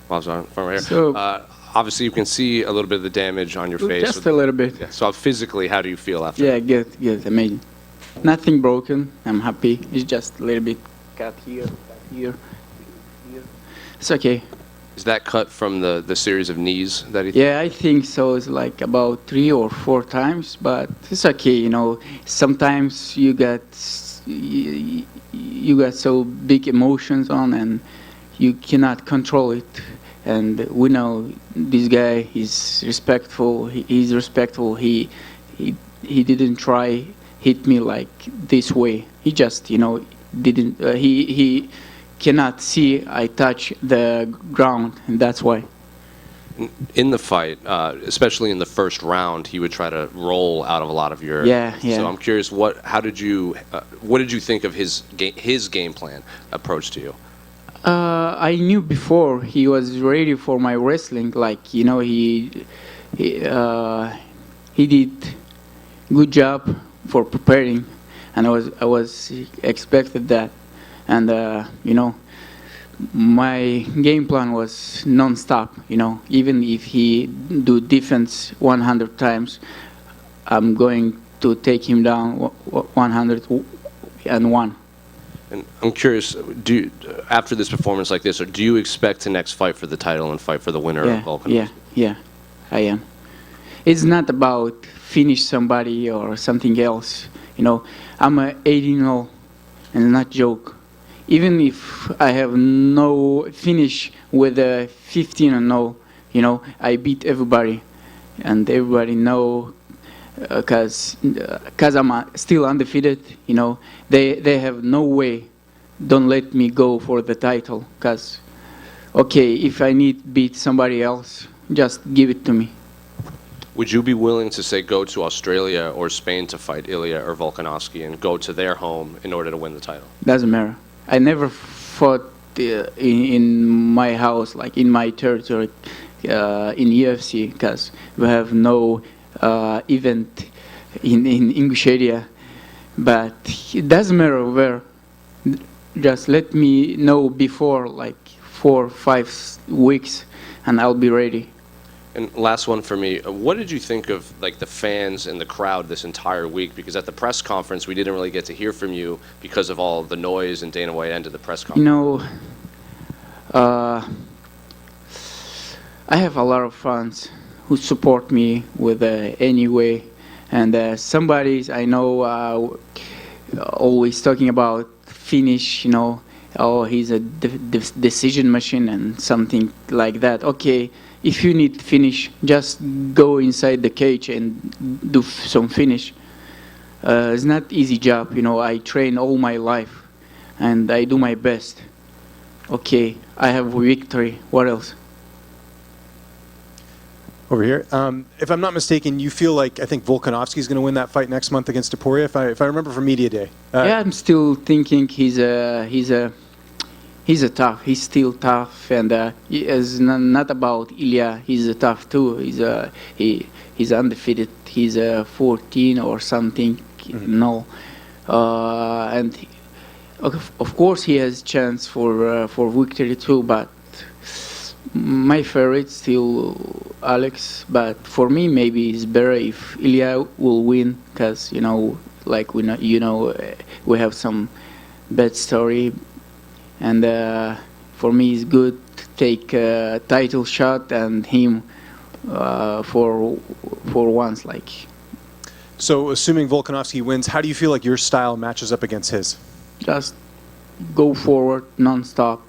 Movsar, from right here. So, Obviously, you can see a little bit of the damage on your face. just a little bit. Yeah, so physically, how do you feel after? Yeah, good, amazing. Nothing broken. I'm happy. It's just a little bit cut here, here. It's okay. Is that cut from the series of knees that he? Yeah, I think so. It's like about 3 or 4 times, but it's okay. Sometimes you got so big emotions on, and you cannot control it. And we know this guy is respectful. He's respectful. He didn't try hit me like this way. He just didn't. He cannot see I touch the ground, and that's why. In the fight, especially in the first round, he would try to roll out of a lot of your. Yeah. So I'm curious, what did you think of his game plan approach to you? I knew before he was ready for my wrestling. Like he did good job for preparing, and I was expected that, and my game plan was non-stop. Even if he do defense 100 times, I'm going to take him down 101. And I'm curious, after this performance like this, or do you expect to next fight for the title and fight for the winner of Volkanovski? Yeah, I am. It's not about finish somebody or something else. I'm a 18-0, and not joke. Even if I have no finish with a 15-0, I beat everybody, and everybody know. Because I'm still undefeated, they have no way. Don't let me go for the title. Because, okay, if I need to beat somebody else, just give it to me. Would you be willing to say go to Australia or Spain to fight Ilya or Volkanovski and go to their home in order to win the title? Doesn't matter. I never fought in my house, like in my territory, in UFC, because we have no event in English area, but it doesn't matter where. Just let me know before, like 4 or 5 weeks, and I'll be ready. And last one for me, what did you think of like the fans and the crowd this entire week? Because at the press conference, we didn't really get to hear from you because of all the noise, and Dana White ended the press conference. I have a lot of fans who support me with any way, and somebody I know always talking about finish, oh, he's a decision machine and something like that. Okay, if you need finish, just go inside the cage and do some finish. It's not easy job, I train all my life and I do my best. Okay, I have victory. What else? Over here. If I'm not mistaken, you feel like I think Volkanovski is going to win that fight next month against Topuria, if I remember from media day. Yeah, I'm still thinking he's tough. He's still tough, and it's not about Ilya. He's tough too. He's undefeated. He's 14 or something. Mm-hmm. No, and of course he has chance for victory too, but. My favorite still Alex, but for me maybe it's better if Ilya will win, because like we know, we have some bad story, and for me it's good to take a title shot and him for once, like. So assuming Volkanovski wins, how do you feel like your style matches up against his? Just go forward non-stop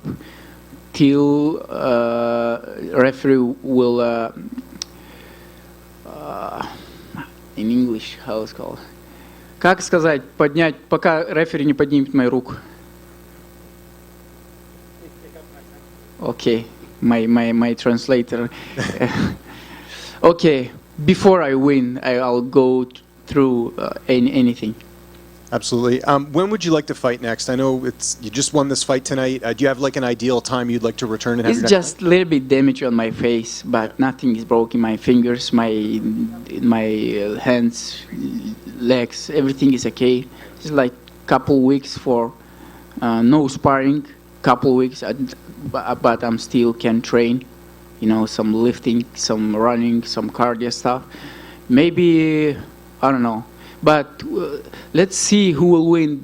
till referee will in English how it's called. Как сказать, поднять, пока рефери не поднимет мою руку. Okay, my translator. Okay, before I win, I'll go through anything. Absolutely. When would you like to fight next? I know you just won this fight tonight. Do you have like an ideal time you'd like to return and have your It's next just a little bit damage on my face, but nothing is broken. My fingers, my hands, legs, everything is okay. It's like couple weeks for no sparring, couple weeks, but I'm still can train. Some lifting, some running, some cardio stuff. Maybe I don't know, but let's see who will win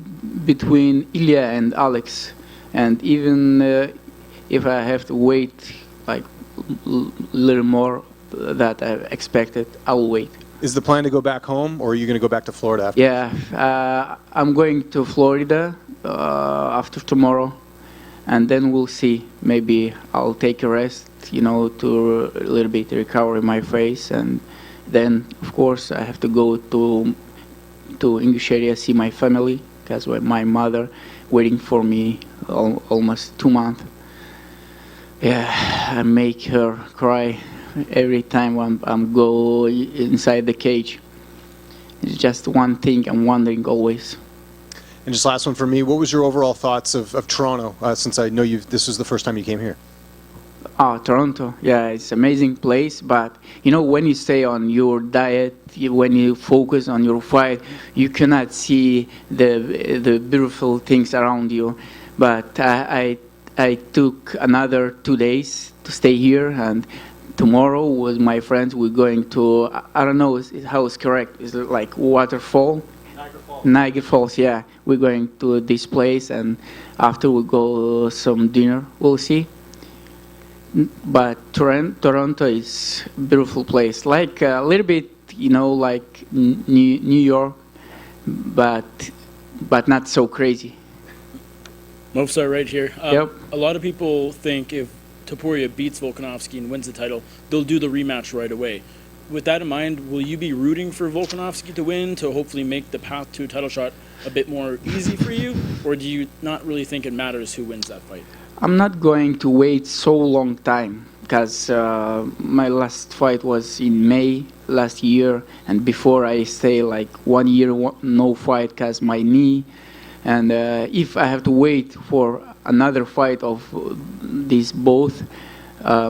between Ilya and Alex, and even if I have to wait like little more that I expected, I will wait. Is the plan to go back home, or are you going to go back to Florida after? Yeah, I'm going to Florida after tomorrow, and then we'll see. Maybe I'll take a rest, to a little bit recover my face, and then of course I have to go to English area, see my family, because my mother waiting for me almost 2 months. Yeah, I make her cry every time I'm go inside the cage. It's just one thing I'm wondering always. And just last one for me, what was your overall thoughts of Toronto, since I know this was the first time you came here? Toronto, yeah, it's amazing place, but when you stay on your diet, when you focus on your fight, you cannot see the beautiful things around you. But I took another 2 days to stay here, and tomorrow with my friends we're going to, I don't know how it's correct, is it like waterfall? Niagara Falls, yeah. We're going to this place, and after we go some dinner, we'll see. But Toronto is a beautiful place, like a little bit, like New York, but not so crazy. Movsar right here. Yep. A lot of people think if Topuria beats Volkanovski and wins the title, they'll do the rematch right away. With that in mind, will you be rooting for Volkanovski to win to hopefully make the path to a title shot a bit more easy for you, or do you not really think it matters who wins that fight? I'm not going to wait so long time, because my last fight was in May last year, and before I stay like 1 year no fight because my knee, and if I have to wait for another fight of these both,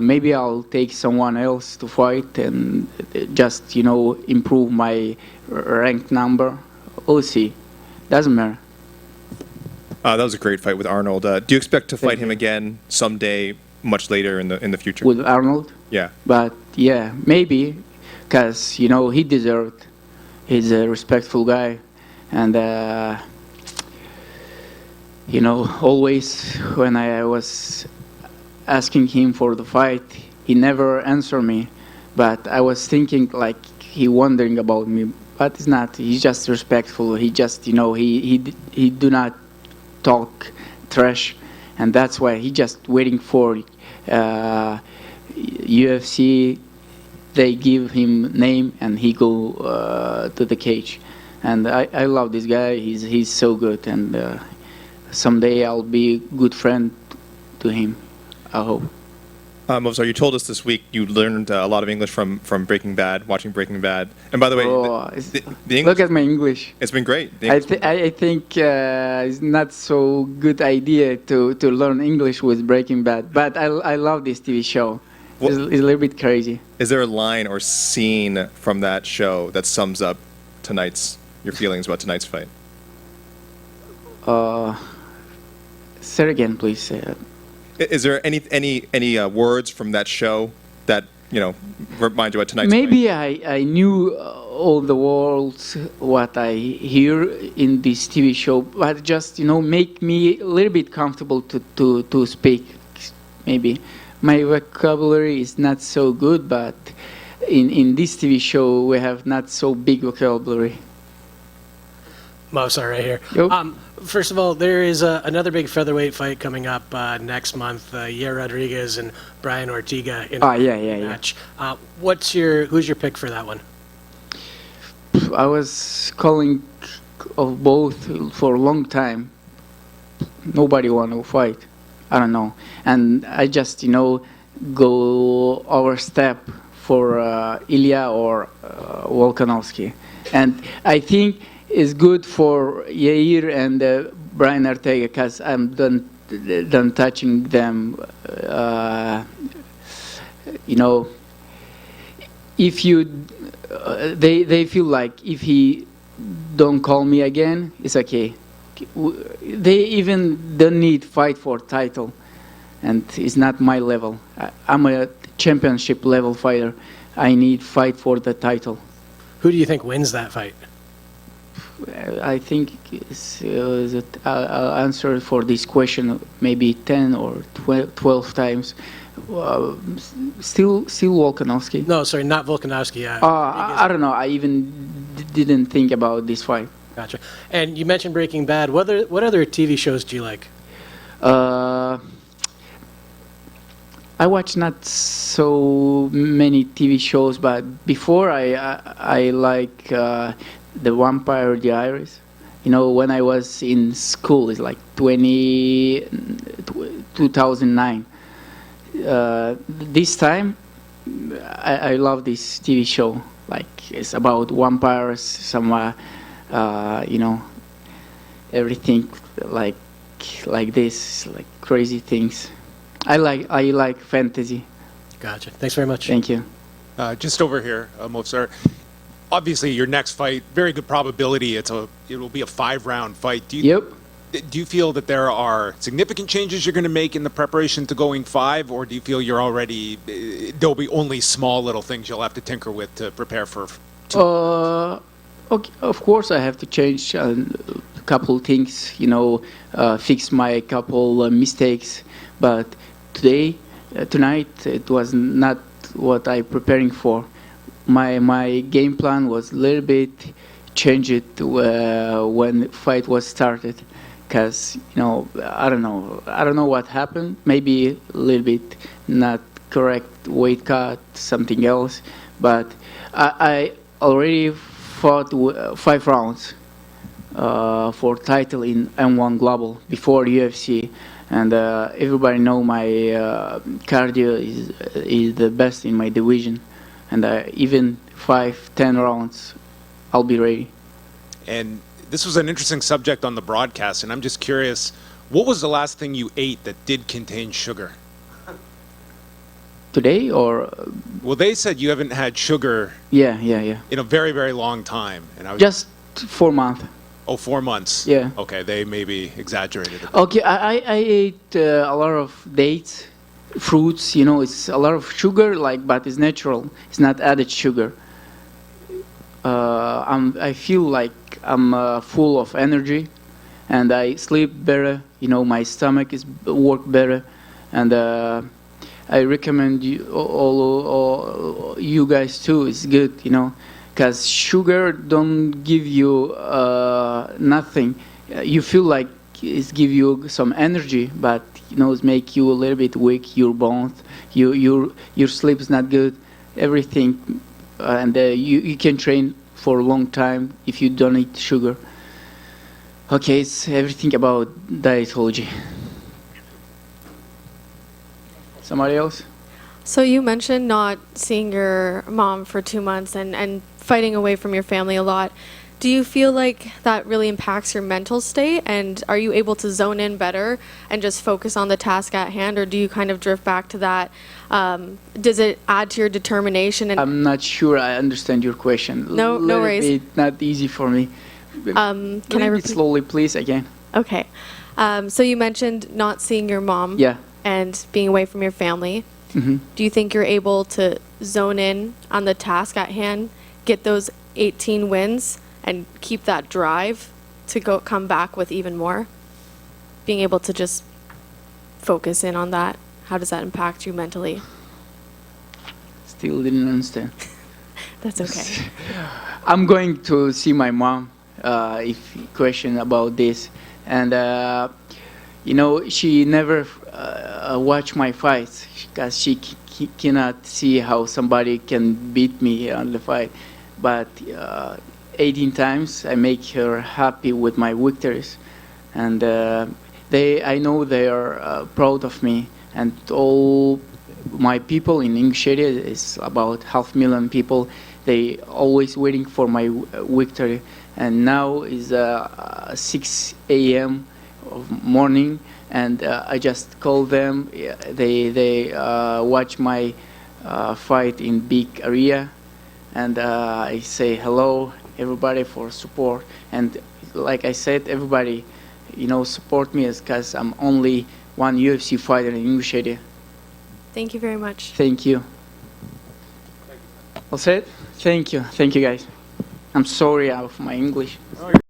maybe I'll take someone else to fight and just improve my rank number. We'll see. Doesn't matter. That was a great fight with Arnold. Do you expect to fight Thank him you. again someday, much later in the future? With Arnold. Yeah. But yeah, maybe, because he deserved. He's a respectful guy, and always when I was asking him for the fight, he never answered me. But I was thinking like he wondering about me, but it's not. He's just respectful. He just he do not talk trash, and that's why he just waiting for UFC. They give him name and he go to the cage, and I love this guy. He's so good, and someday I'll be good friend to him, I hope. Movsar, you told us this week you learned a lot of English from Breaking Bad, watching Breaking Bad. And by the way, the English, look at my English. it's been great. I think it's not so good idea to learn English with Breaking Bad, but I love this TV show. What- It's a little bit crazy. Is there a line or scene from that show that sums up your feelings about tonight's fight? Say it again, please. Is there any words from that show that remind you about tonight's fight? Maybe I knew all the words what I hear in this TV show, but just make me a little bit comfortable to speak. Maybe my vocabulary is not so good, but in this TV show we have not so big vocabulary. Movsar right here. Yep. First of all, there is another big featherweight fight coming up next month. Yair Rodriguez and Brian Ortega in Yeah. match. Who's your pick for that one? I was calling of both for a long time. Nobody want to fight. I don't know. And I just, go overstep for Ilya or Volkanovski. And I think it's good for Yair and Brian Ortega because I'm done touching them. If you, they feel like if he don't call me again, it's okay. they even don't need fight for title, and it's not my level. I'm a championship level fighter. I need fight for the title. Who do you think wins that fight? I think I'll answer for this question maybe 10 or 12 times. Still Volkanovski. No, sorry, not Volkanovski. I don't know. I even didn't think about this fight. Gotcha. And you mentioned Breaking Bad. What other TV shows do you like? I watch not so many TV shows, but before I like the Vampire Diaries. You know, when I was in school, it's like 2009. This time, I love this TV show. Like, it's about vampires, some, you know, everything like this, like crazy things. I like fantasy. Gotcha. Thanks very much. Thank you. Just over here, Movsar. Obviously, your next fight, very good probability. It will be a 5-round fight. Do you feel that there are significant changes you're going to make in the preparation to going 5, or do you feel you're already there'll be only small little things you'll have to tinker with to prepare for? Okay, of course, I have to change a couple things. You know, fix my couple mistakes. But tonight, it was not what I preparing for. My game plan was a little bit changed when fight was started, because I don't know what happened. Maybe a little bit not correct weight cut, something else. But I already fought 5 rounds for title in M1 Global before UFC, and everybody know my cardio is the best in my division. And even 5-10 rounds, I'll be ready. And this was an interesting subject on the broadcast, and I'm just curious, what was the last thing you ate that did contain sugar? Today or? Well, they said you haven't had sugar. Yeah. In a very, very long time, and I was just 4 months. Oh, 4 months. Yeah. Okay, they maybe exaggerated a bit. Okay, I ate a lot of dates. Fruits, it's a lot of sugar, but it's natural. It's not added sugar. I feel like I'm full of energy, and I sleep better. My stomach is work better, and I recommend all you guys too. It's good, because sugar don't give you nothing. You feel like it give you some energy, but it make you a little bit weak. Your bones, your sleep is not good. Everything, and you can train for a long time if you don't eat sugar. Okay, it's everything about dietology. Somebody else? So you mentioned not seeing your mom for 2 months and fighting away from your family a lot. Do you feel like that really impacts your mental state? And are you able to zone in better and just focus on the task at hand? Or do you kind of drift back to that? Does it add to your determination? And I'm not sure I understand your question. No worries. It's not easy for me. Can I repeat? Slowly, please, again? Okay. So you mentioned not seeing your mom. Yeah. And being away from your family. Mm-hmm. Do you think you're able to zone in on the task at hand, get those 18 wins, and keep that drive to come back with even more? Being able to just focus in on that, how does that impact you mentally? Still didn't understand. That's okay. I'm going to see my mom if question about this, and she never watch my fights because she cannot see how somebody can beat me on the fight, but 18 times I make her happy with my victories, and I know they are proud of me, and all my people in English area is about 500,000 people. They always waiting for my victory, and now is 6 a.m. of morning, and I just call them. They watch my fight in big area, and I say hello everybody for support. And like I said, everybody support me is because I'm only one UFC fighter in English area. Thank you very much. Thank you. That's it. Thank you. Thank you, guys. I'm sorry for my English.